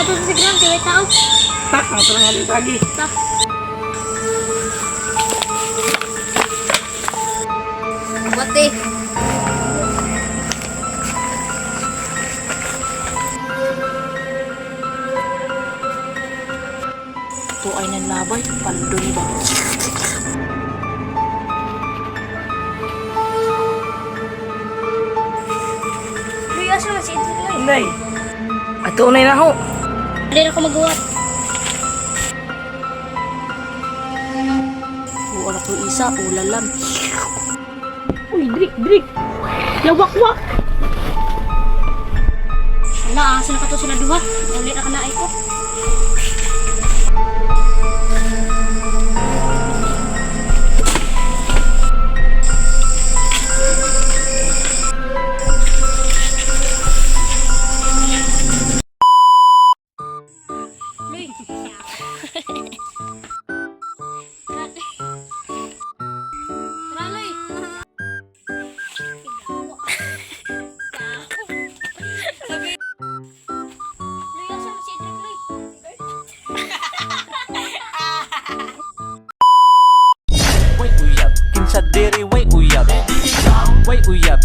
ato sa sigram, kaya tao. Tak, naturang halit lagi. Tak. Buat deh. Ito ay nanlabay, pandon ba? Luyas naman si Idris Loy. Inday. Ato na yun ako. Hindi na ako magawa. Wala ko isa, ulalam. Uy, Drik. Lawak-wak. Wala, asa na ka to sila duha. Ulit na ka na ay ko. Loy. Tara, Loy. Loy, asa na si Idris Loy? Way uyab, kinsa diri way uyab. Way uyab,